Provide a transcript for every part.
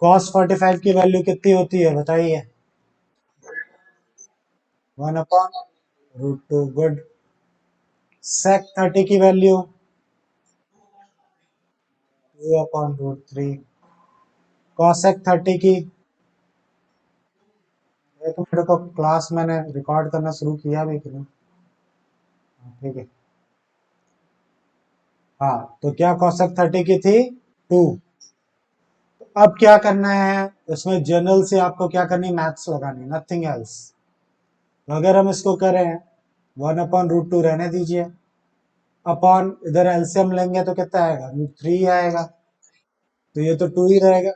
cos 45 की value कितनी होती है बताइए? 1/√2। गुड। sec 30 की वैल्यू 2/√3। cosec 30 की, एक मिनट को, क्लास मैंने रिकॉर्ड करना शुरू किया भी कि नहीं? ठीक है। हाँ, तो क्या cosec 30 की थी? 2। अब क्या करना है इसमें, जनरल से आपको क्या करनी, मैथ्स लगानी, नथिंग एल्स। तो अगर हम इसको करें 1/√2 रहने दीजिए, अपॉन इधर एलसीएम लेंगे तो कितना आएगा, √3 आएगा। तो ये तो 2 ही रहेगा।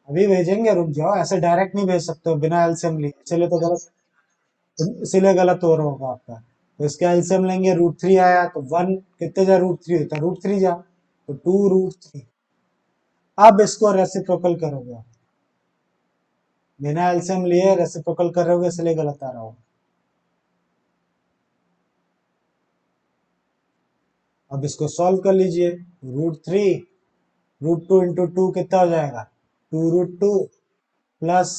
अभी भेजेंगे, रुक जाओ, ऐसे डायरेक्ट नहीं भेज सकते हो बिना एलसीएम लिए, इसलिए तो गलत, इसीलिए गलत हो रहा होगा आपका। तो इसका एलसीएम लेंगे, √3 आया तो 1 कितने जा, √3 होता है, √3 जा, तो 2√3। अब इसको रेसिप्रोकल करोगे, बिना एलसीएम लिए रेसिप्रोकल करोगे, इसलिए गलत आ रहा होगा। अब इसको सॉल्व कर लीजिए। √3 √2 इंटू 2 कितना हो जाएगा, 2√2 plus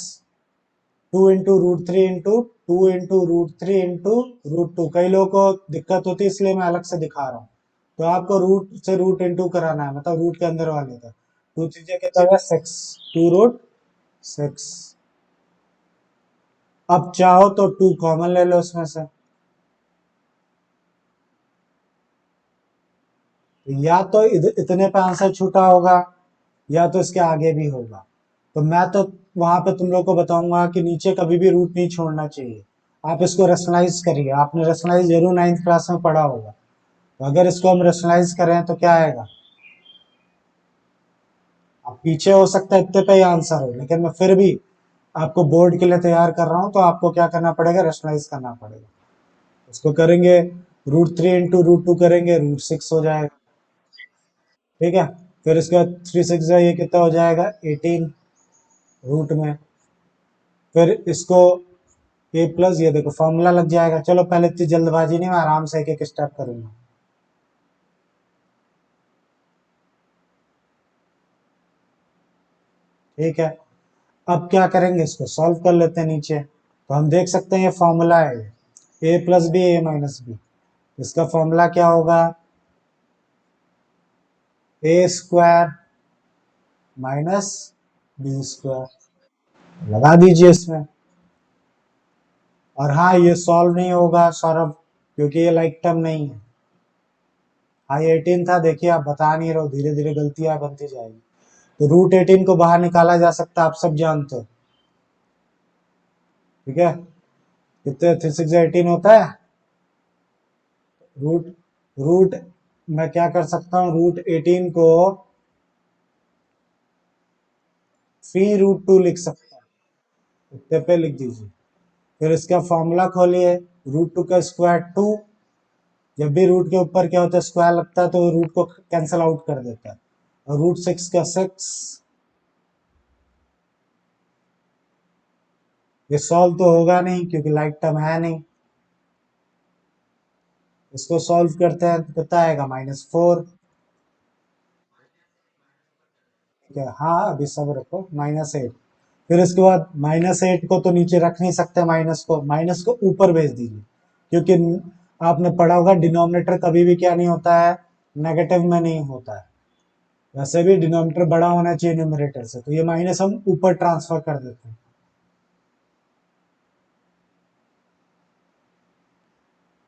2 into √3 into 2 into √3 into √2। कई लोगों को दिक्कत होती है इसलिए मैं अलग से दिखा रहा हूँ। तो आपको रूट से रूट इंटू कराना है, मतलब रूट के अंदर वाले का। 2 चीजें कितना होगा, 6, 2√6। अब चाहो तो 2 कॉमन ले लो उसमें से, या तो इतने पे आंसर छूटा होगा, या तो इसके आगे भी होगा। तो मैं तो वहां पे तुम लोग को बताऊंगा कि नीचे कभी भी रूट नहीं छोड़ना चाहिए। आप इसको रेशनलाइज करिए, आपने रेशनलाइज जरूर 9th क्लास में पढ़ा होगा। तो अगर इसको हम रेशनलाइज करें तो क्या आएगा, अब पीछे हो सकता है इतने पे ही आंसर हो, लेकिन मैं फिर भी आपको बोर्ड के लिए तैयार कर रहा हूं, तो आपको क्या करना पड़ेगा, रेशनलाइज करना पड़ेगा। उसको करेंगे, √3 इंटू √2 करेंगे, √6 हो जाएगा। ठीक है। फिर इसके बाद 3 6 ये कितना हो जाएगा, 18 रूट में। फिर इसको a प्लस, ये देखो फॉर्मूला लग जाएगा। चलो पहले इतनी जल्दबाजी नहीं, मैं आराम से एक एक स्टेप करूंगा। ठीक है। अब क्या करेंगे, इसको सॉल्व कर लेते हैं नीचे। तो हम देख सकते हैं ये फॉर्मूला है, a+b a-b। इसका फॉर्मूला क्या होगा, a² माइनस b²। लगा दीजिए इसमें। और हाँ, ये सॉल्व नहीं होगा सौरभ, क्योंकि ये लाइक टर्म नहीं है। हाँ, 18 था, देखिए आप बता नहीं रहे हो, धीरे धीरे गलतियां बनती जाएगी। तो √18 को बाहर निकाला जा सकता है, आप सब जानते हो। ठीक है। कितने, 3 6 18 होता है। रूट रूट मैं क्या कर सकता हूँ, √18 को 3√2 लिख सकता हूँ। इतने पे लिख दीजिए। फिर इसका फॉर्मूला खोलिए, √2 का स्क्वायर 2। जब भी रूट के ऊपर क्या होता है, स्क्वायर लगता है, तो रूट को कैंसिल आउट कर देता है। और √6 का 6। ये सॉल्व तो होगा नहीं क्योंकि लाइक टर्म है नहीं। इसको सॉल्व करते हैं तो कितना आएगा, -4। ठीक है, हाँ अभी सब रखो, -8। फिर इसके बाद -8 को तो नीचे रख नहीं सकते, माइनस को ऊपर भेज दीजिए, क्योंकि आपने पढ़ा होगा डिनोमिनेटर कभी भी क्या नहीं होता है, नेगेटिव में नहीं होता है। वैसे भी डिनोमिनेटर बड़ा होना चाहिए न्यूमरेटर से, तो ये माइनस हम ऊपर ट्रांसफर कर देते हैं।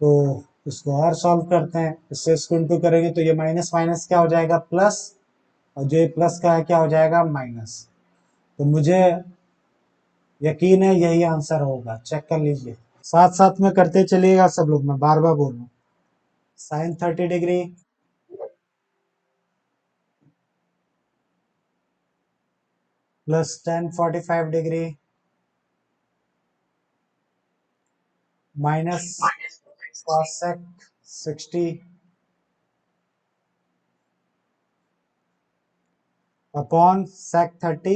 तो इसको और सॉल्व करते हैं, इससे इसको इंटू करेंगे तो ये माइनस माइनस क्या हो जाएगा, प्लस। और जो प्लस का है क्या हो जाएगा, माइनस। तो मुझे यकीन है यही आंसर होगा, चेक कर लीजिए। साथ साथ में करते चलिएगा सब लोग, मैं बार बार बोल रहा हूँ। sin 30 degree plus tan 45 degree minus cosec 60 upon sec 30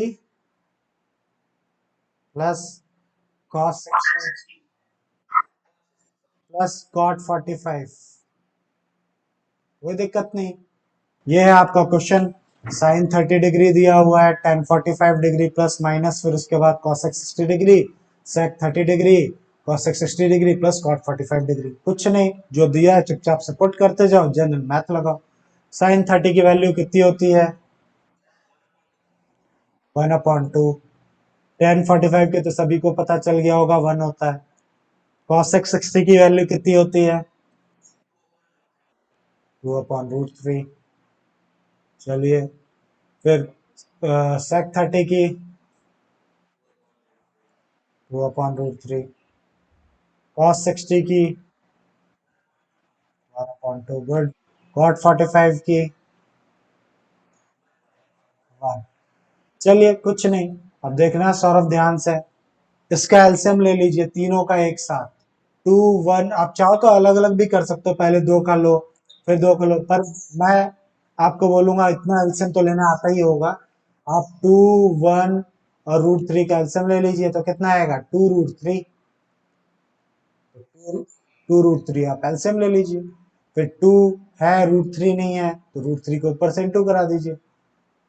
plus cos 60 plus cot 45। कोई दिक्कत नहीं। ये है आपका क्वेश्चन। साइन 30 डिग्री दिया हुआ है, टेन 45 डिग्री प्लस माइनस, फिर उसके बाद cosec 60 degree, sec 30 degree, cosec 60 degree plus cot 45 degree. कुछ नहीं, जो दिया है चुपचाप से पुट करते जाओ, जनरल मैथ लगाओ। साइन 30 की वैल्यू कितनी होती है? 1/2। टेन 45 के तो सभी को पता चल गया होगा, 1 होता है। कॉसेक 60 की वैल्यू कितनी होती है? 2/√3। चलिए, फिर सेक 30 की 2/√3। कॉस 60 की 1/2। गुड। कॉट 45 की 1। चलिए कुछ नहीं, अब देखना सौरभ ध्यान से। इसका एलसीएम ले लीजिए तीनों का एक साथ। 2 1, आप चाहो तो अलग अलग भी कर सकते हो, पहले दो का लो फिर दो का लो, पर मैं आपको बोलूंगा इतना एलसीएम तो लेना आता ही होगा। आप 2 1 और √3 का एलसीएम ले लीजिए तो कितना आएगा? 2√3। टू रूट थ्री आप एलसीएम ले लीजिए। फिर 2 है, √3 नहीं है, तो √3 को ऊपर से इंटू करा दीजिए।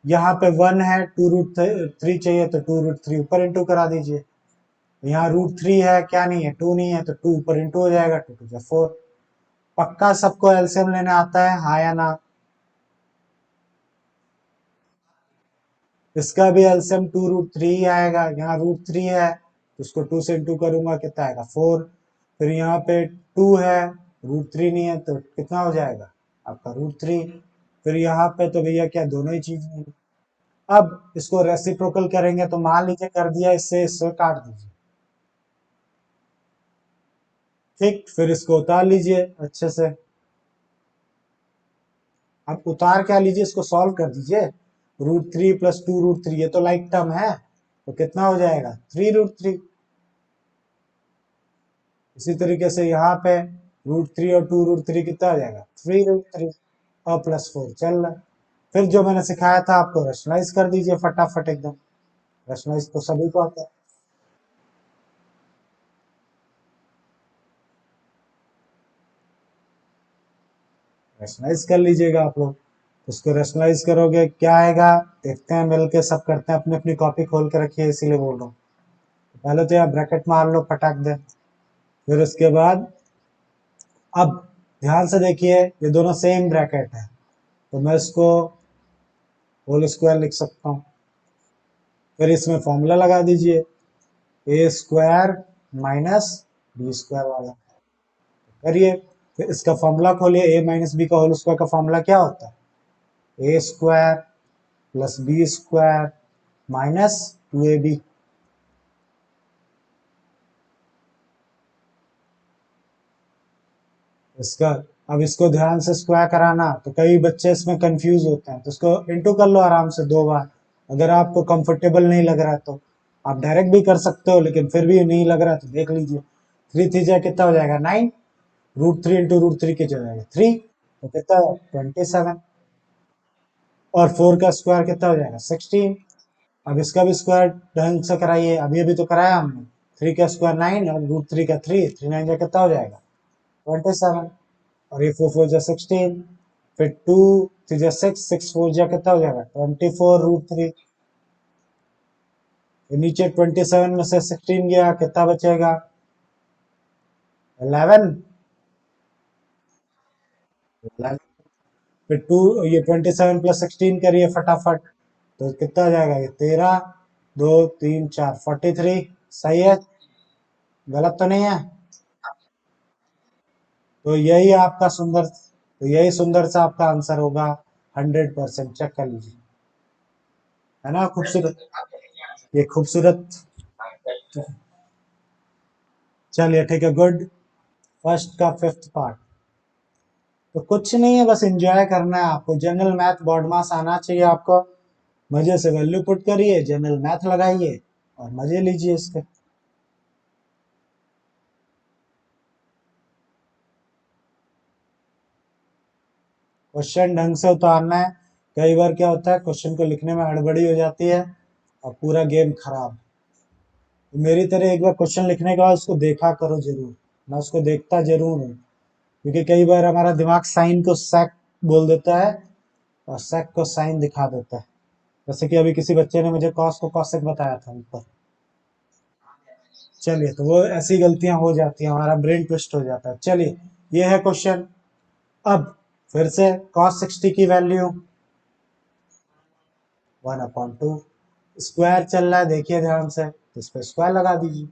यहाँ पे 1 है, 2√3 चाहिए तो 2√3 ऊपर इंटू करा दीजिए। यहाँ √3 है, क्या नहीं है? 2 नहीं है, तो 2 ऊपर इंटू हो जाएगा, 2 2 4। पक्का सबको एलसीएम लेने आता है, हाँ या ना? इसका भी एलसीएम 2√3 ही आएगा। यहाँ √3 है तो उसको 2 से इंटू करूंगा, कितना आएगा? 4। फिर यहाँ पे 2 है, √3 नहीं है, तो कितना हो जाएगा आपका? √3। फिर यहाँ पे तो भैया क्या दोनों ही चीज नहीं है। अब इसको रेसिप्रोकल करेंगे तो मान लीजिए कर दिया, इससे इससे काट दीजिए। ठीक, फिर इसको उतार लीजिए अच्छे से। अब उतार क्या लीजिए, इसको सॉल्व कर दीजिए। √3 प्लस 2√3, ये तो लाइक टर्म है, तो कितना हो जाएगा? 3√3। इसी तरीके से यहाँ पे √3 और 2√3 कितना हो जाएगा? 3√3 और +4 चल रहा है। फिर जो मैंने सिखाया था आपको, रेशनलाइज कर दीजिए फटाफट एकदम। रेशनलाइज तो सभी को आता है। रेशनलाइज कर लीजिएगा आप लोग। उसको रेशनलाइज करोगे क्या आएगा? देखते हैं मिलके, सब करते हैं। अपनी अपनी कॉपी खोल के रखिए, इसीलिए बोल रहा हूँ। पहले तो यहाँ ब्रैकेट मार लो फटाक दे। फिर उसके बाद अब ध्यान से देखिए, ये दोनों सेम ब्रैकेट है, तो मैं इसको होल स्क्वायर लिख सकता हूँ। फिर इसमें फॉर्मूला लगा दीजिए, a² माइनस b² वाला। करिए। फिर इसका फॉर्मूला खोलिए, a माइनस बी का होल स्क्वायर का फॉर्मूला क्या होता है? a² plus b² minus 2ab। इसका अब इसको ध्यान से स्क्वायर कराना, तो कई बच्चे इसमें कंफ्यूज होते हैं, तो इसको इंटू कर लो आराम से 2 बार। अगर आपको कंफर्टेबल नहीं लग रहा तो आप डायरेक्ट भी कर सकते हो, लेकिन फिर भी नहीं लग रहा तो देख लीजिए। 3 3 कितना हो जाएगा? 9। √3 इंटू √3 कितना हो जाएगा? 3। तो कितना? 27। और 4 का स्क्वायर कितना हो जाएगा? 16। अब इसका भी स्क्वायर ढंग से कराइए, अभी अभी तो कराया हमने। 3 का स्क्वायर 9 और √3 का 3, 3 9 कितना हो जाएगा? 27। और ये 4 4 जा 16। फिर 2 3 जा 6, 6 4 जा कितना हो जाएगा? 24 √3। नीचे 27 में से 16 गया, कितना बचेगा? 11। फिर 2, ये 27 प्लस 16 करिए फटाफट, तो कितना आ जाएगा? ये 13 2 3 4 43। सही है? गलत तो नहीं है? तो यही आपका सुंदर, तो यही सुंदर सा आपका आंसर होगा। 100%। चेक कर लीजिए, है ना खूबसूरत? ये खूबसूरत। चलिए ठीक है, गुड। फर्स्ट का 5th पार्ट। तो कुछ नहीं है, बस एंजॉय करना है आपको। जनरल मैथ बॉड मास आना चाहिए आपको। मजे से वैल्यू पुट करिए, जनरल मैथ लगाइए और मजे लीजिए इसके। क्वेश्चन ढंग से उतारना है। कई बार क्या होता है, क्वेश्चन को लिखने में हड़बड़ी हो जाती है और पूरा गेम खराब। तो मेरी तरह एक बार क्वेश्चन लिखने के बाद उसको देखा करो जरूर। मैं उसको देखता जरूर हूँ, क्योंकि कई बार हमारा दिमाग साइन को सेक बोल देता है और सेक को साइन दिखा देता है। जैसे कि अभी किसी बच्चे ने मुझे कॉस को कॉसेक बताया था ऊपर। चलिए, तो वो ऐसी गलतियां हो जाती हैं, हमारा ब्रेन ट्विस्ट हो जाता है। चलिए, ये है क्वेश्चन। अब फिर से कॉस 60 की वैल्यू 1/2 स्क्वायर चल रहा है, देखिए ध्यान से, तो इस पर स्क्वायर लगा दीजिए।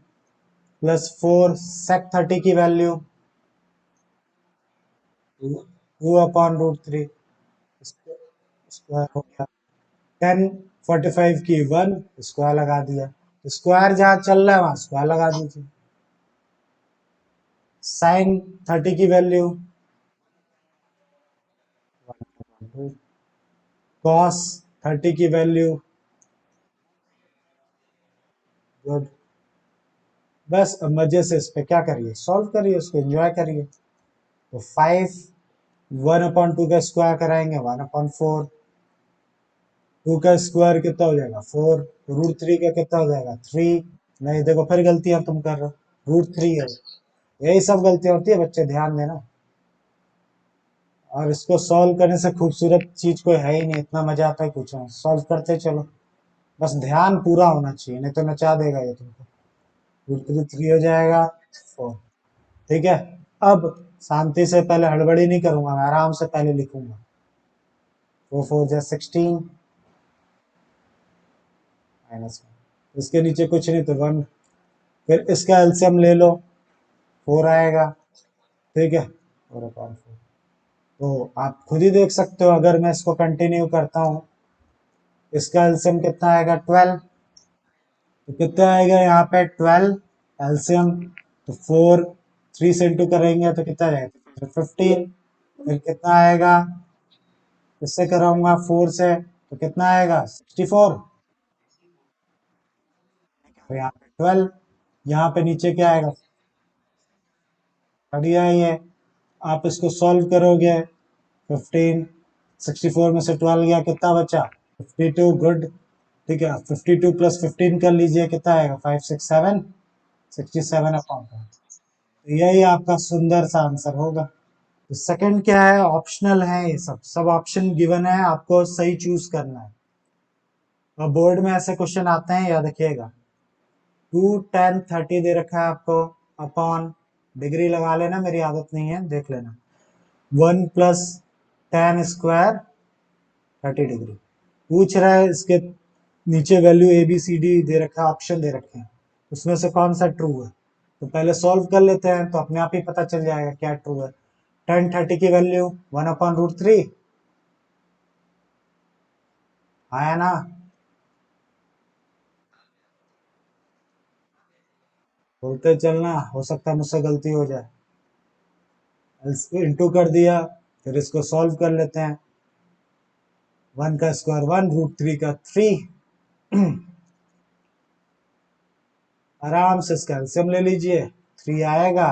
प्लस 4 सेक 30 की वैल्यू 2/√3 स्क्वायर हो गया। 10 45 की 1 स्क्वायर लगा दिया। स्क्वायर जहां चल रहा है वहां स्क्वायर लगा दीजिए। साइन 30 की वैल्यू कॉस 30 की वैल्यू गुड। बस अब मजे से इस पे क्या करिए, सॉल्व करिए, उसको एंजॉय करिए। तो 5 1/2 का स्क्वायर कराएंगे 1/4। 2 का स्क्वायर कितना हो जाएगा 4। √3 का कितना हो जाएगा 3। नहीं, देखो फिर गलतियां तुम कर रहे हो, √3 है। यही सब गलतियां होती है बच्चे, ध्यान देना। और इसको सॉल्व करने से खूबसूरत चीज कोई है ही नहीं, इतना मजा आता है कुछ नहीं, सॉल्व करते चलो। बस ध्यान पूरा होना चाहिए, नहीं तो नचा देगा ये तुमको। √3 हो जाएगा 4। ठीक है। अब शांति से, पहले हड़बड़ी नहीं करूंगा मैं, आराम से पहले लिखूंगा। 4 4 16 -1, इसके नीचे कुछ नहीं तो 1। फिर इसका एलसीएम ले लो, 4 आएगा। ठीक है, 4/4। तो आप खुद ही देख सकते हो, अगर मैं इसको कंटिन्यू करता हूँ, इसका एलसीएम कितना आएगा 12। तो कितना आएगा यहाँ पे 12 एलसीएम। तो 4 3 से इंटू करेंगे तो कितना आएगा 15। फिर कितना आएगा, इससे कराऊंगा 4 से तो कितना आएगा 64। तो यहाँ पे 12, यहाँ पे नीचे क्या आएगा, बढ़िया ही है। आप इसको सॉल्व करोगे 15, 64 में से 12 गया, कितना बचा 52। गुड। ठीक है, 52 प्लस 15 कर लीजिए, कितना आएगा 5 6 7 67/5। तो यही आपका सुंदर सा आंसर होगा। तो सेकंड क्या है, ऑप्शनल है, ये सब सब ऑप्शन गिवन है, आपको सही चूज करना है। और बोर्ड में ऐसे क्वेश्चन आते हैं, याद रखिएगा। 2 10 30 दे रखा है आपको, अपॉन, डिग्री लगा लेना, मेरी आदत नहीं है, देख लेना। 1 प्लस tan स्क्वायर 30 डिग्री। पूछ रहा है इसके नीचे value A B C D दे रखा है, ऑप्शन दे रखे हैं, उसमें से कौन सा ट्रू है। तो पहले सॉल्व कर लेते हैं, तो अपने आप ही पता चल जाएगा क्या ट्रू है। tan 30 की वैल्यू 1/√3 आया ना। बोलते चलना, हो सकता है मुझसे गलती हो जाए। इंटू कर दिया, फिर इसको सॉल्व कर लेते हैं। 1 का स्क्वायर 1, √3 का 3। आराम से इसका एलसीएम ले लीजिए, 3 आएगा।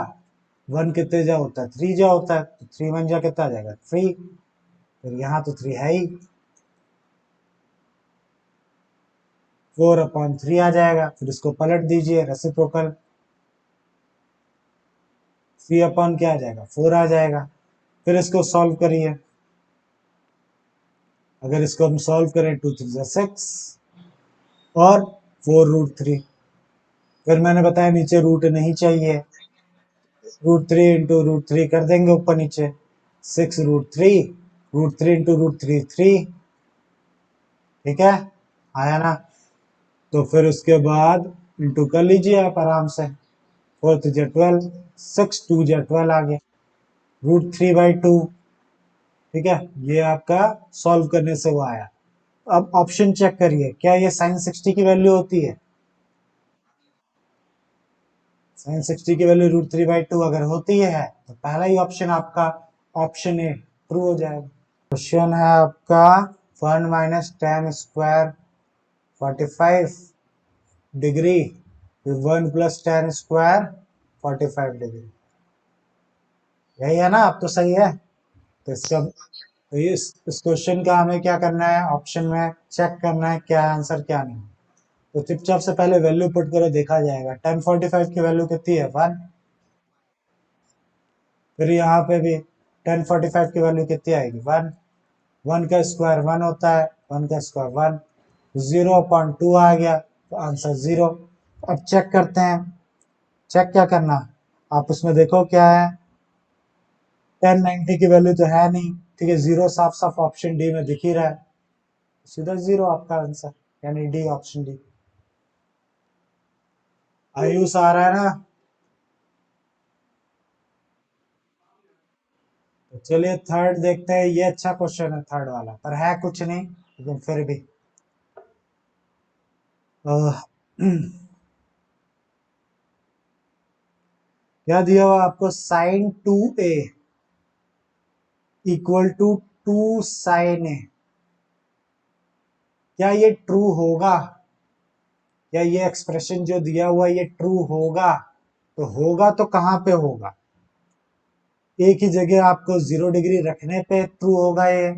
1 कितने जा होता है 3 जा होता है, तो 3 1 जा कितना आ जाएगा 3। फिर यहाँ तो 3 है ही, 4/3 आ जाएगा। फिर इसको पलट दीजिए, रेसिप्रोकल, 3 क्या आ जाएगा 4 आ जाएगा। फिर इसको सॉल्व करिए, अगर इसको हम सॉल्व करें 2 3 6 और 4√3। फिर मैंने बताया नीचे रूट नहीं चाहिए, √3 इंटू √3 कर देंगे ऊपर नीचे, 6√3, √3 इंटू √3 3। ठीक है, आया ना। तो फिर उसके बाद इंटू कर लीजिए आप आराम से, 4 3 12, 6 2 12 आ गया, √3/2। ठीक है, ये आपका सॉल्व करने से वो आया। अब ऑप्शन चेक करिए, क्या ये साइन 60 की वैल्यू होती है। साइन 60 की वैल्यू √3/2 अगर होती है तो पहला ही ऑप्शन आपका, ऑप्शन ए, ट्रू हो जाएगा। क्वेश्चन है आपका 1 minus tan square 45 degree, 1 plus tan square 45 degree. यही है ना, अब तो सही है। तो इसका, तो इस क्वेश्चन का हमें क्या करना है, ऑप्शन में चेक करना है क्या आंसर क्या नहीं। तो चुपचाप से पहले वैल्यू पुट करो, देखा जाएगा। tan 45 की वैल्यू कितनी है 1। फिर यहाँ पे भी 1045 की वैल्यू कितनी आएगी? 1। 1 का स्क्वायर 1 होता है, 1 का स्क्वायर 1, 0/2 आ गया तो आंसर 0। अब चेक करते हैं। चेक क्या करना, आप उसमें देखो क्या है, 1090 की वैल्यू तो है नहीं, ठीक है, 0 साफ साफ ऑप्शन डी में दिख ही रहा है, सीधा 0 आपका आंसर, यानी डी, ऑप्शन डी। आयुष आ रहा है ना? तो चलिए थर्ड देखते हैं। ये अच्छा क्वेश्चन है थर्ड वाला, पर है कुछ नहीं लेकिन फिर भी क्या दिया हुआ आपको, sine 2a equal to 2 sin a। क्या ये ट्रू होगा? क्या ये एक्सप्रेशन जो दिया हुआ ये ट्रू होगा? तो होगा तो कहां पे होगा? एक ही जगह आपको 0 डिग्री रखने पे ट्रू होगा ये,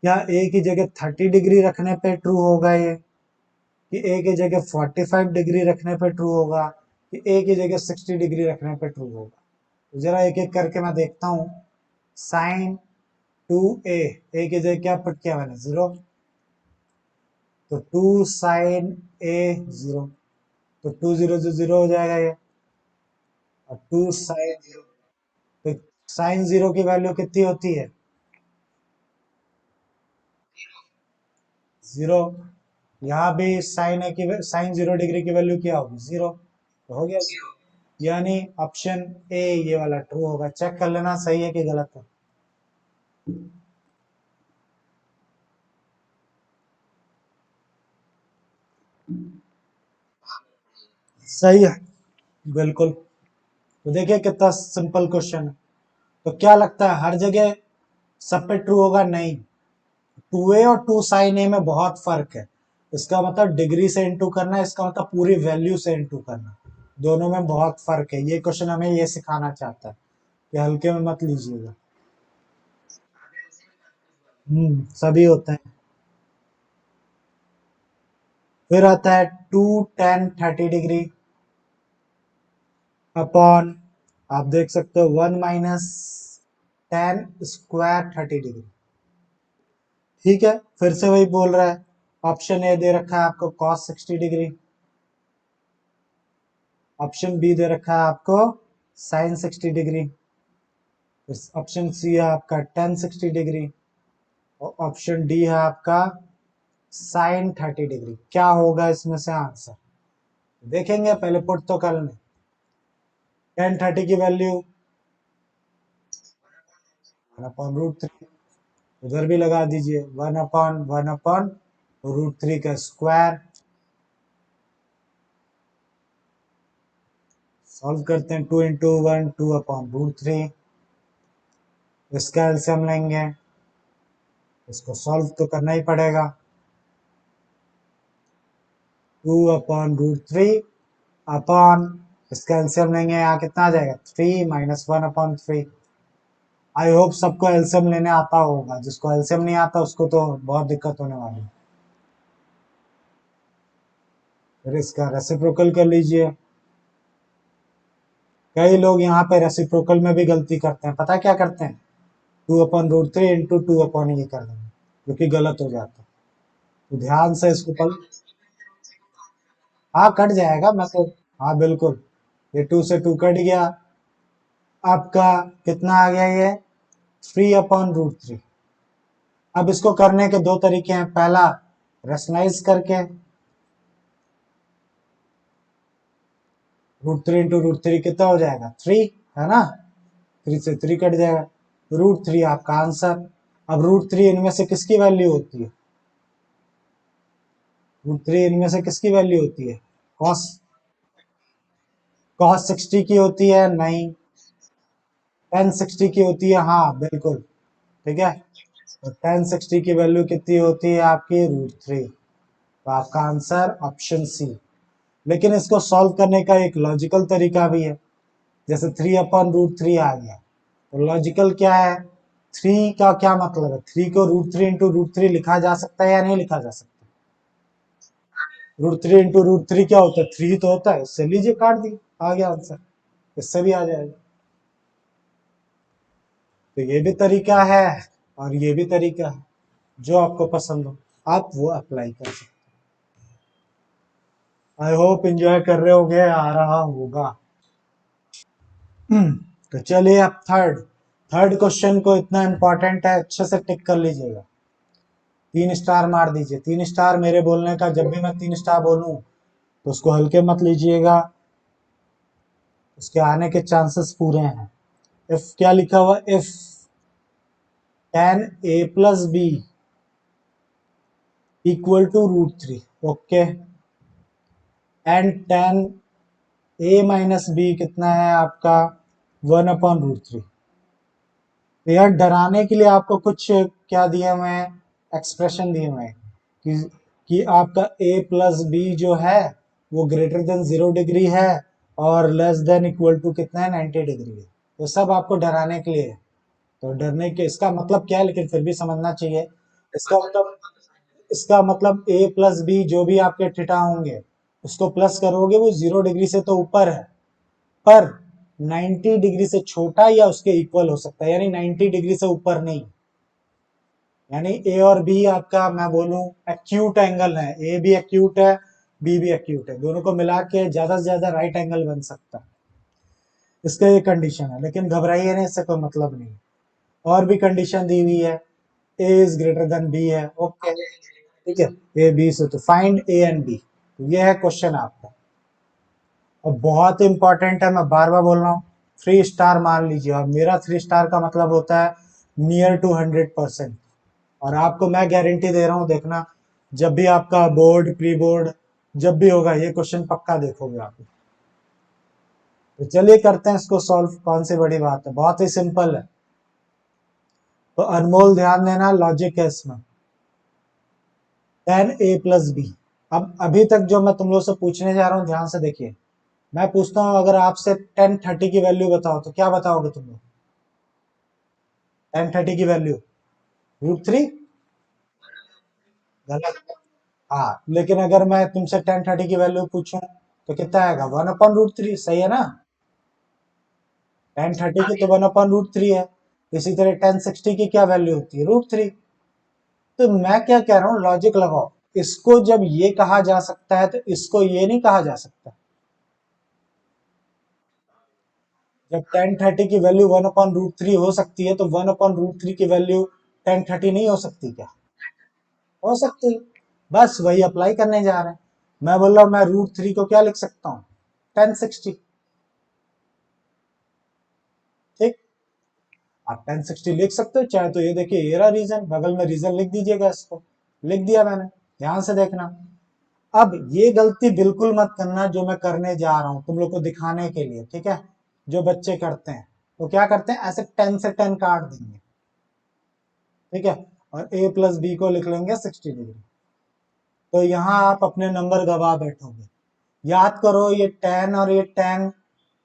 या एक ही जगह 30 डिग्री रखने पे ट्रू होगा ये, कि एक ही जगह 45 डिग्री रखने पे ट्रू होगा, कि एक ही जगह 60 डिग्री रखने पे ट्रू होगा? तो जरा एक एक करके मैं देखता हूँ। साइन 2a, एक ही जगह क्या पुट किया मैंने, 0, तो 2 sin a 0, तो 2 0 जो 0 हो जाएगा ये, और 2 sin 0, तो साइन 0 की वैल्यू कितनी होती है? 0। यहाँ भी साइन ए की, साइन 0 डिग्री की वैल्यू क्या होगी? 0, तो हो गया 0, यानी ऑप्शन ए ये वाला ट्रू होगा। चेक कर लेना सही है कि गलत है। सही है, बिल्कुल। तो देखिए कितना सिंपल क्वेश्चन है। तो क्या लगता है हर जगह सब पे ट्रू होगा? नहीं, 2a और 2 sin a में बहुत फर्क है। इसका मतलब डिग्री से इंटू करना, इसका मतलब पूरी वैल्यू से इंटू करना, दोनों में बहुत फर्क है। ये क्वेश्चन हमें ये सिखाना चाहता है कि हल्के में मत लीजिएगा। सभी होते हैं। फिर आता है 2 tan 30 डिग्री अपॉन, आप देख सकते हो 1 - tan² 30 डिग्री। ठीक है, फिर से वही बोल रहा है। ऑप्शन ए दे रखा है आपको cos 60 डिग्री, ऑप्शन बी दे रखा है आपको sin 60 डिग्री, ऑप्शन सी है आपका tan 60 डिग्री, और ऑप्शन डी है आपका sin 30 डिग्री। क्या होगा इसमें से आंसर? देखेंगे, पहले पुट तो कर लें। tan 30 की वैल्यू 1/√3, उधर भी लगा दीजिए, 1/1/√3 का स्क्वायर। सॉल्व करते हैं, 2 × 1 2/√3, इसका एलसीएम लेंगे, इसको सॉल्व तो करना ही पड़ेगा। 2/√3 अपॉन, इसका एलसीएम लेंगे, यहाँ कितना आ जाएगा, 3 - 1/3। आई होप सबको एलसीएम लेने आता होगा, जिसको एलसीएम नहीं आता उसको तो बहुत दिक्कत होने वाली है। फिर इसका रेसिप्रोकल कर लीजिए। कई लोग यहाँ पे रेसिप्रोकल में भी गलती करते हैं, पता है क्या करते हैं, 2/√3 इंटू 2 ये कर देंगे, जो कि गलत हो जाता है। तो ध्यान से इसको हाँ कट जाएगा, मैं तो, हाँ बिल्कुल, ये 2 से 2 कट गया, आपका कितना आ गया ये, 3/√3। अब इसको करने के दो तरीके हैं, पहला रेशनलाइज करके, √3 इंटू √3 कितना हो जाएगा, 3, है ना, 3 से 3 कट जाएगा, √3 आपका आंसर। अब √3 इनमें से किसकी वैल्यू होती है, √3 इनमें से किसकी वैल्यू होती है, कॉस, कॉस 60 की होती है? नहीं, tan 60 की होती है, हाँ बिल्कुल, ठीक है। तो tan 60 की वैल्यू कितनी होती है आपकी, √3, तो आपका आंसर ऑप्शन सी। लेकिन इसको सॉल्व करने का एक लॉजिकल तरीका भी है, जैसे 3/√3 आ गया, तो लॉजिकल क्या है, 3 का क्या मतलब है, 3 को √3 इंटू √3 लिखा जा सकता है या नहीं लिखा जा सकता? √3 इंटू √3 क्या होता है, 3 तो होता है, इससे लीजिए काट दी, आ गया आंसर, इससे भी आ जाएगा। तो ये भी तरीका है और ये भी तरीका है, जो आपको पसंद हो आप वो अप्लाई कर सकते हो। आई होप एंजॉय कर रहे होगे, आ रहा होगा। तो चलिए अब थर्ड थर्ड क्वेश्चन को इतना इंपॉर्टेंट है, अच्छे से टिक कर लीजिएगा। 3 स्टार मार दीजिए। 3 स्टार मेरे बोलने का, जब भी मैं 3 स्टार बोलूं तो उसको हल्के मत लीजिएगा, उसके आने के चांसेस पूरे हैं। इफ क्या लिखा हुआ, if tan a plus b equal to √3, okay, and tan a minus b कितना है आपका 1/√3। तो यार डराने के लिए आपको कुछ क्या दिए हुए हैं, एक्सप्रेशन दिए हुए हैं कि आपका a प्लस बी जो है वो ग्रेटर देन 0 डिग्री है और लेस देन इक्वल टू कितना है 90 डिग्री है। तो सब आपको डराने के लिए है। तो डरने के इसका मतलब क्या है, लेकिन फिर भी समझना चाहिए। इसका मतलब a प्लस बी जो भी आपके थीटा होंगे उसको प्लस करोगे वो 0 डिग्री से तो ऊपर है, पर 90 डिग्री से छोटा या उसके इक्वल हो सकता है, यानी 90 डिग्री से ऊपर नहीं। यानी ए और बी आपका मैं बोलूं एक्यूट एंगल है, ए भी एक्यूट है बी भी एक्यूट है, दोनों को मिला के ज्यादा से ज्यादा राइट एंगल बन सकता है। इसका ये कंडीशन है, लेकिन घबराइए नहीं, इससे कोई मतलब नहीं। और भी कंडीशन दी हुई है, ए इज ग्रेटर देन बी है, ओके ठीक है, ए बी से तो फाइंड ए एंड बी। ये है क्वेश्चन आपका, और बहुत इंपॉर्टेंट है, मैं बार बार बोल रहा हूँ। 3 स्टार मान लीजिए, और मेरा 3 स्टार का मतलब होता है नियर टू 100%। और आपको मैं गारंटी दे रहा हूँ, देखना जब भी आपका बोर्ड प्री बोर्ड जब भी होगा ये क्वेश्चन पक्का देखोगे आप। तो चलिए करते हैं इसको सॉल्व, कौन सी बड़ी बात है, बहुत ही सिंपल है। तो अनमोल ध्यान देना, लॉजिक है इसमें। tan a प्लस बी, अब अभी तक जो मैं तुम लोग से पूछने जा रहा हूँ ध्यान से देखिए। मैं पूछता हूँ अगर आपसे tan 30 की वैल्यू बताओ तो क्या बताओगे तुम लोग? tan 30 की वैल्यू √3, गलत। हाँ, लेकिन अगर मैं तुमसे tan 30 की वैल्यू पूछूं तो कितना आएगा, 1/√3, सही है ना? tan 30 की तो 1/√3 है। इसी तरह tan 60 की क्या वैल्यू होती है, √3। तो मैं क्या कह रहा हूँ, लॉजिक लगाओ। इसको जब ये कहा जा सकता है तो इसको ये नहीं कहा जा सकता। जब tan 30 की वैल्यू 1/√3 हो सकती है तो 1/√3 की वैल्यू tan 30 नहीं हो सकती क्या? हो सकती है। बस वही अप्लाई करने जा रहे हैं। मैं बोल रहा हूँ मैं √3 को क्या लिख सकता हूँ, tan 60। ठीक, आप tan 60 लिख सकते हो, चाहे तो ये देखिए ये रहा रीजन, बगल में रीजन लिख दीजिएगा, इसको लिख दिया मैंने। ध्यान से देखना। अब ये गलती बिल्कुल मत करना जो मैं करने जा रहा हूं तुम लोग को दिखाने के लिए, ठीक है? जो बच्चे करते हैं वो क्या करते हैं, ऐसे 10 से 10 काट देंगे, ठीक है, और a प्लस बी को लिख लेंगे 60 डिग्री। तो यहाँ आप अपने नंबर गवा बैठोगे। याद करो ये tan और ये tan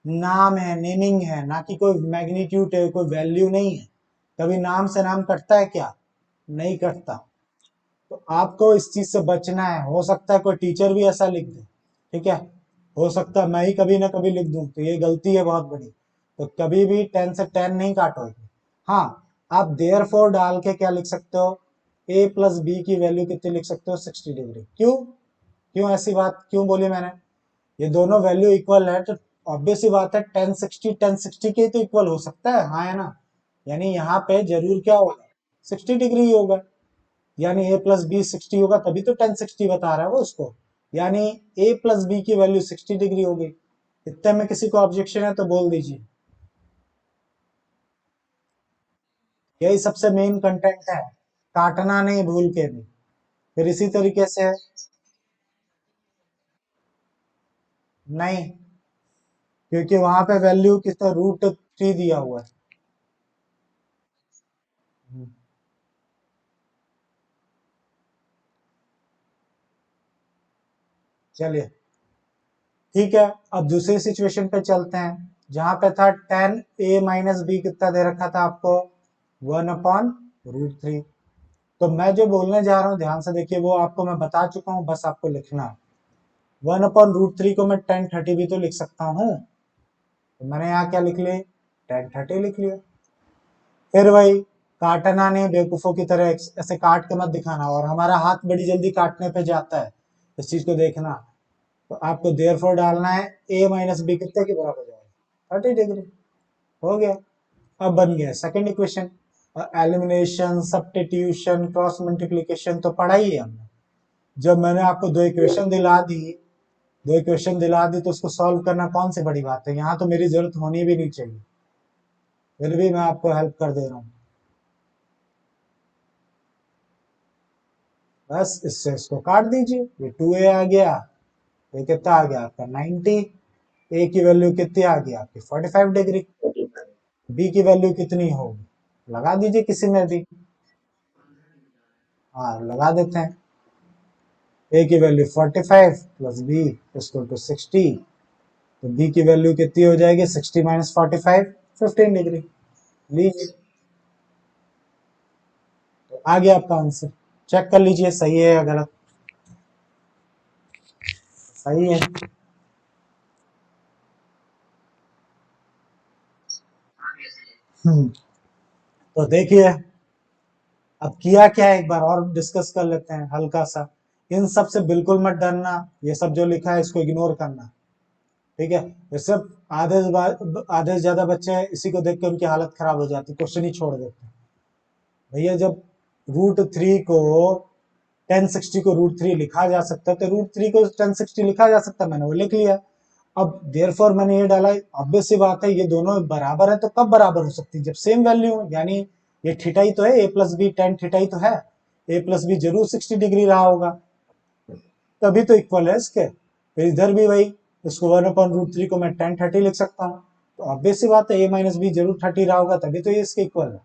नाम है, नेमिंग है, ना कि कोई मैग्नीट्यूड है, कोई वैल्यू नहीं है। कभी नाम से नाम कटता है क्या? नहीं कटता। तो आपको इस चीज से बचना है। हो सकता है कोई टीचर भी ऐसा लिख दे, ठीक है, हो सकता है मैं ही कभी ना कभी लिख दूं, तो ये गलती है बहुत बड़ी। तो कभी भी 10 से 10 नहीं काटोगे। हाँ, आप देयर फोर डाल के क्या लिख सकते हो, ए प्लस बी की वैल्यू कितनी लिख सकते हो, 60 डिग्री। क्यों क्यों ऐसी बात क्यों बोली मैंने? ये दोनों वैल्यू इक्वल है तो ऑब्वियस सी बात है टेन सिक्सटी के तो इक्वल हो सकता है, हाँ है ना? यानी यहाँ पे जरूर क्या होगा, 60 डिग्री ही होगा। यानी a प्लस बी 60 होगा, तभी तो tan 60 बता रहा है वो उसको। यानी a प्लस बी की वैल्यू 60 डिग्री होगी। इतने में किसी को ऑब्जेक्शन है तो बोल दीजिए। यही सबसे मेन कंटेंट है, काटना नहीं भूल के भी। फिर इसी तरीके से नहीं, क्योंकि वहां पे वैल्यू कितना √3 दिया हुआ है। चलिए ठीक है, अब दूसरी सिचुएशन पे चलते हैं, जहां पे था tan a माइनस बी कितना दे रखा था आपको, 1/√3। तो मैं जो बोलने जा रहा हूँ ध्यान से देखिए, वो आपको मैं बता चुका हूँ, बस आपको लिखना है। 1/√3 को मैं tan 30 भी तो लिख सकता हूँ। तो मैंने यहाँ क्या लिख लिया, tan 30 लिख लिया। फिर वही काटना नहीं बेवकूफों की तरह ऐसे काट के मत दिखाना, और हमारा हाथ बड़ी जल्दी काटने पे जाता है, इस चीज को देखना। तो आपको देयरफॉर डालना है a माइनस बी कितने के बराबर जाएगा, 30 डिग्री। हो गया। अब बन गया second equation. Elimination, substitution, cross multiplication तो पढ़ा ही है हमने। जब मैंने आपको दो इक्वेशन दिला दी तो उसको सॉल्व करना कौन सी बड़ी बात है, यहाँ तो मेरी जरूरत होनी भी नहीं चाहिए, फिर भी मैं आपको हेल्प कर दे रहा हूँ। बस इससे इसको काट दीजिए, ये 2a आ गया, ये कितना आ गया आपका 90, a की वैल्यू कितनी आ गई आपकी 45 डिग्री, b की वैल्यू कितनी होगी लगा दीजिए किसी में भी। हाँ लगा देते हैं, a की वैल्यू 45 प्लस b इक्वल टू 60, तो b की वैल्यू कितनी हो जाएगी 60 माइनस 45, 15 डिग्री। लीजिए, तो आ गया आपका आंसर। चेक कर लीजिए सही है या गलत। सही है। तो देखिए, अब किया क्या है एक बार और डिस्कस कर लेते हैं हल्का सा। इन सब से बिल्कुल मत डरना, ये सब जो लिखा है इसको इग्नोर करना, ठीक है। ये सब आधे से ज्यादा बच्चे हैं, इसी को देख के उनकी हालत खराब हो जाती, क्वेश्चन ही छोड़ देते हैं। भैया जब √3 को 1060 को √3 लिखा जा सकता है, तो √3 को 1060 लिखा जा सकता है, मैंने वो लिख लिया। अब देयरफॉर मैंने ये डाला, ऑब्वियस सी बात है ये दोनों बराबर है, तो कब बराबर हो सकती है, जब सेम वैल्यू हो, यानी ये थीटा ही तो है, a plus B tan theta ही तो है, a प्लस बी जरूर 60 डिग्री रहा होगा, तभी तो इक्वल है इसके। फिर इधर भी वही, इसको 1/√3 को मैं 1030 लिख सकता हूँ, तो ऑब्वियस सी बात है a माइनस बी जरूर 30 रहा होगा, तभी तो ये इसके इक्वल है।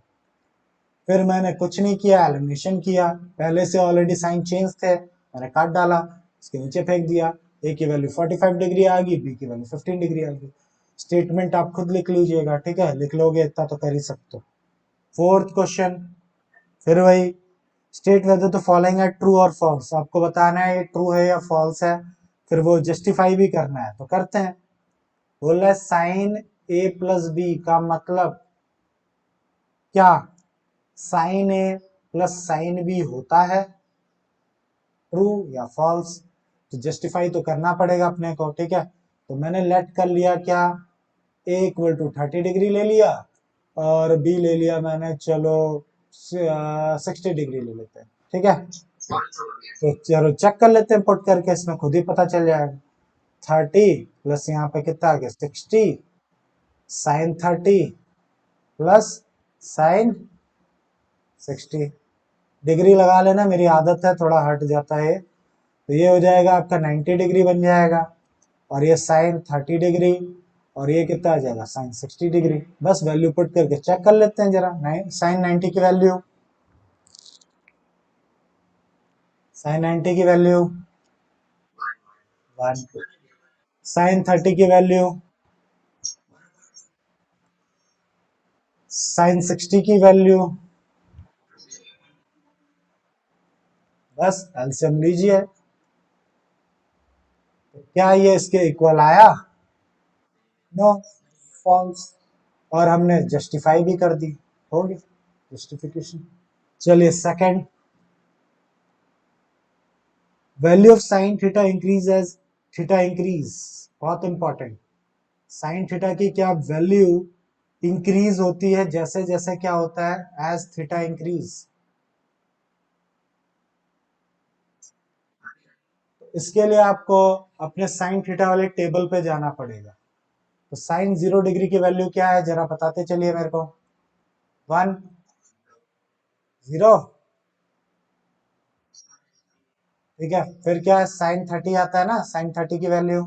फिर मैंने कुछ नहीं किया, एलिमिनेशन किया, पहले से ऑलरेडी साइन चेंज थे, मैंने काट डाला, इसके नीचे फेंक दिया, a की वैल्यू 45 डिग्री आ गई, b की वैल्यू 15 डिग्री आ गई। स्टेटमेंट आप खुद लिख लीजिएगा, ठीक है, लिख लोगे इतना तो कर ही सकते हो। फोर्थ क्वेश्चन, फिर वही, स्टेट वेदर तो फॉलोइंग है ट्रू और फॉल्स, आपको बताना है ये ट्रू है या फॉल्स है, फिर वो जस्टिफाई भी करना है, तो करते हैं। बोल रहा है साइन a प्लस बी का मतलब क्या, साइन ए प्लस साइन बी होता है, ट्रू या फॉल्स, तो जस्टिफाई तो करना पड़ेगा अपने को, ठीक है। तो मैंने लेट कर लिया क्या, a इक्वल टू 30 डिग्री ले लिया, और b ले लिया मैंने, चलो 60 डिग्री ले लेते हैं, ठीक है। तो चलो चेक कर लेते हैं पुट करके, इसमें खुद ही पता चल जाएगा। 30 प्लस यहाँ पे कितना आ गया 60, साइन 30 प्लस साइन 60, डिग्री लगा लेना, मेरी आदत है, थोड़ा हट जाता है। तो ये हो जाएगा आपका 90 डिग्री बन जाएगा, और ये साइन 30 डिग्री, और ये कितना आ जाएगा साइन 60 डिग्री। बस वैल्यू पुट करके चेक कर लेते हैं जरा, साइन 90 की वैल्यू, साइन 90 की वैल्यू 1, साइन 30 की वैल्यू, साइन 60 की वैल्यू, बस एलसीएम लीजिए, तो क्या ये इसके इक्वल आया, नो, फॉल्स, और हमने जस्टिफाई भी कर दी, हो गया जस्टिफिकेशन। चलिए second, value of sine theta increase as theta increase, बहुत इंपॉर्टेंट, साइन थीटा की क्या वैल्यू इंक्रीज होती है जैसे जैसे क्या होता है, एज थीटा इंक्रीज। इसके लिए आपको अपने साइन थीटा वाले टेबल पे जाना पड़ेगा। तो साइन 0 डिग्री की वैल्यू क्या है जरा बताते चलिए मेरे को, 1, 0, ठीक है। फिर क्या है, साइन 30 आता है ना, साइन 30 की वैल्यू,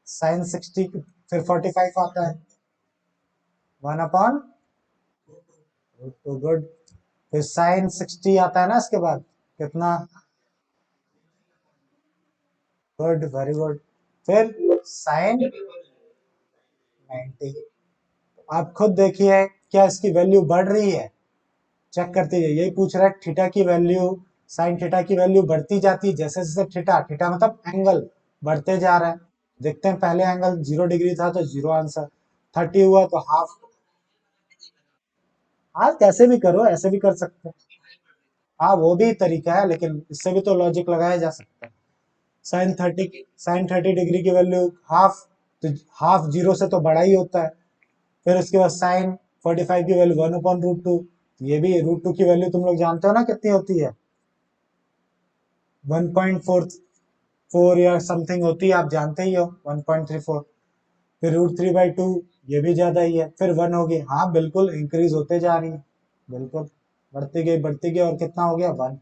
साइन 60, फिर 45 आता है, 1/, तो गुड, फिर साइन 60 आता है ना इसके बाद, कितना, गुड, वेरी गुड, फिर साइन 90। आप खुद देखिए क्या इसकी वैल्यू बढ़ रही है, चेक करते जाइए, यही पूछ रहा है थीटा की वैल्यू, साइन थीटा की वैल्यू बढ़ती जाती है जैसे जैसे थीटा, थीटा मतलब एंगल बढ़ते जा रहा है। देखते हैं, पहले एंगल 0 डिग्री था तो 0 आंसर, 30 हुआ तो हाफ, हाँ कैसे भी करो, ऐसे भी कर सकते हो। हाँ वो भी तरीका है, लेकिन इससे भी तो लॉजिक लगाया जा सकता है। साइन 30 डिग्री की वैल्यू हाफ, तो हाफ जीरो से तो बड़ा ही होता है। फिर उसके बाद साइन 45 की वैल्यू 1/√2। ये भी √2 की वैल्यू तुम लोग जानते हो ना कितनी होती है, 1.44 या समथिंग होती है, आप जानते ही हो, 1.34। फिर √3/2, ये भी ज्यादा ही है। फिर 1 हो गई, हाँ बिल्कुल इंक्रीज होते जा रही है, बिल्कुल बढ़ती गई और कितना हो गया 1।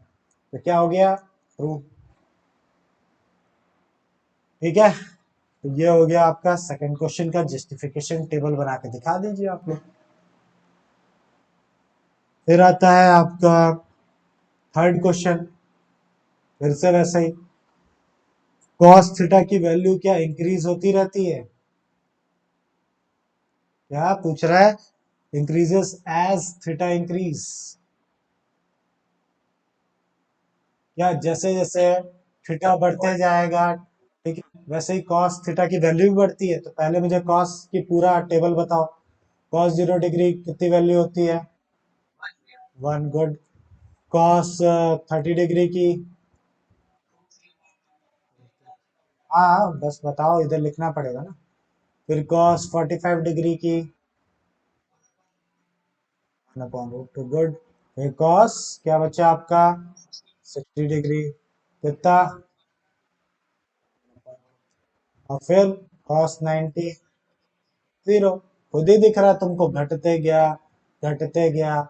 तो क्या हो गया, ट्रू। ठीक है, तो ये हो गया आपका सेकंड क्वेश्चन का जस्टिफिकेशन टेबल बना के दिखा दीजिए आप लोग। फिर आता है आपका थर्ड क्वेश्चन, फिर से वैसे ही, कॉस थीटा की वैल्यू क्या इंक्रीज होती रहती है? क्या पूछ रहा है, इंक्रीजेस एज थीटा इंक्रीज, या जैसे जैसे थीटा बढ़ते जाएगा, ठीक है, वैसे ही कॉस थीटा की वैल्यू भी बढ़ती है। तो पहले मुझे कॉस की पूरा टेबल बताओ। cos 0 डिग्री कितनी वैल्यू होती है, 1, गुड। cos 30 डिग्री की, हाँ बस बताओ, इधर लिखना पड़ेगा ना। फिर cos 45 डिग्री की, 1/√2, गुड। फिर cos क्या बचा आपका, 60 डिग्री, कितना, और फिर cos 90, 0। खुद ही दिख रहा है तुमको, घटते गया, घटते गया,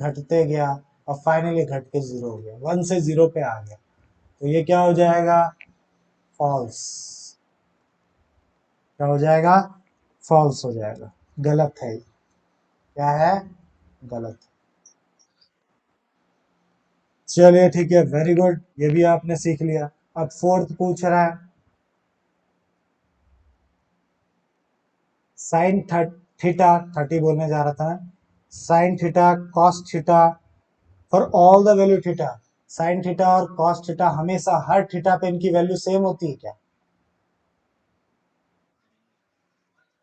घटते गया, और फाइनली घट के 0 हो गया, 1 से 0 पे आ गया। तो ये क्या हो जाएगा, फॉल्स। क्या हो जाएगा, फॉल्स हो जाएगा, गलत है ये। क्या है, गलत। चलिए ठीक है, वेरी गुड, ये भी आपने सीख लिया। अब फोर्थ पूछ रहा है, साइन थीटा, 30 बोलने जा रहा था मैं, sine theta cos theta for all the value theta, sine theta और कॉस थीटा हमेशा हर थीटा पे इनकी वैल्यू सेम होती है क्या?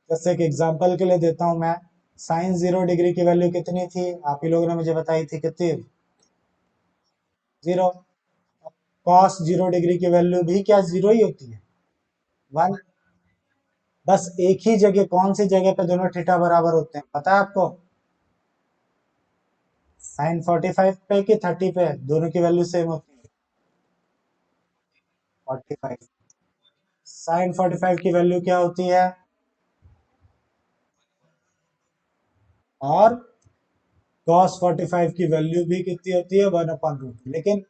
जैसे एक एग्जांपल के लिए देता हूं मैं, साइन 0 डिग्री की वैल्यू कितनी थी, आप ही लोगों ने मुझे बताई थी, कितनी, 0। cos 0 डिग्री की वैल्यू भी क्या 0 ही होती है, 1। बस एक ही जगह, कौन सी जगह पे दोनों थीटा बराबर होते हैं पता है आपको, साइन 45 पे कि 30 पे, दोनों की वैल्यू सेम होती है, 45। साइन 45 की वैल्यू क्या होती है, और cos 45 की वैल्यू भी कितनी होती है, 1/√2। लेकिन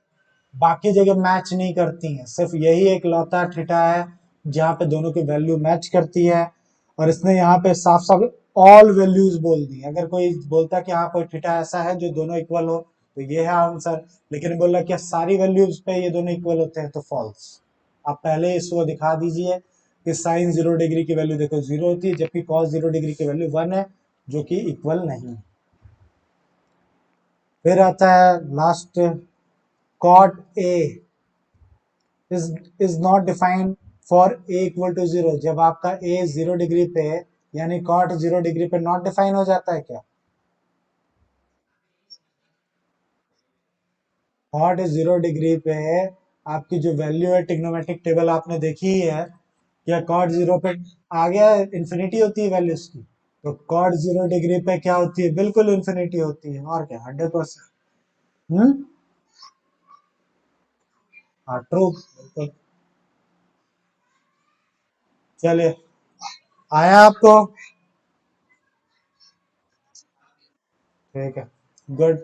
बाकी जगह मैच नहीं करती हैं, सिर्फ यही एक लौता थीटा है जहाँ पे दोनों की वैल्यू मैच करती है। और इसने यहाँ पे साफ साफ ऑल वैल्यूज बोल दी। अगर कोई बोलता कि हाँ कोई थीटा ऐसा है जो दोनों इक्वल हो, तो ये है आंसर। लेकिन बोला कि सारी वैल्यूज पे ये दोनों इक्वल होते हैं, तो फॉल्स। आप पहले इसको दिखा दीजिए कि साइन 0 डिग्री की वैल्यू देखो 0 होती है, जबकि cos 0 डिग्री की वैल्यू 1 है, जो कि इक्वल नहीं है। फिर आता है last, cot A is is not defined for a equal to 0। जब आपका a 0 डिग्री पे है, यानी cot 0 डिग्री पे नॉट डिफाइन हो जाता है क्या? cot 0 डिग्री पे आपकी जो वैल्यू है, टिग्नोमेट्रिक टेबल आपने देखी ही है, क्या cot 0 पे आ गया, इंफिनिटी होती है वैल्यू उसकी। तो cot 0 डिग्री पे क्या होती है, बिल्कुल इंफिनिटी होती है, और क्या, 100%। हम्म, हाँ ट्रू, बिल्कुल। चलिए, आया आपको, ठीक है, गुड।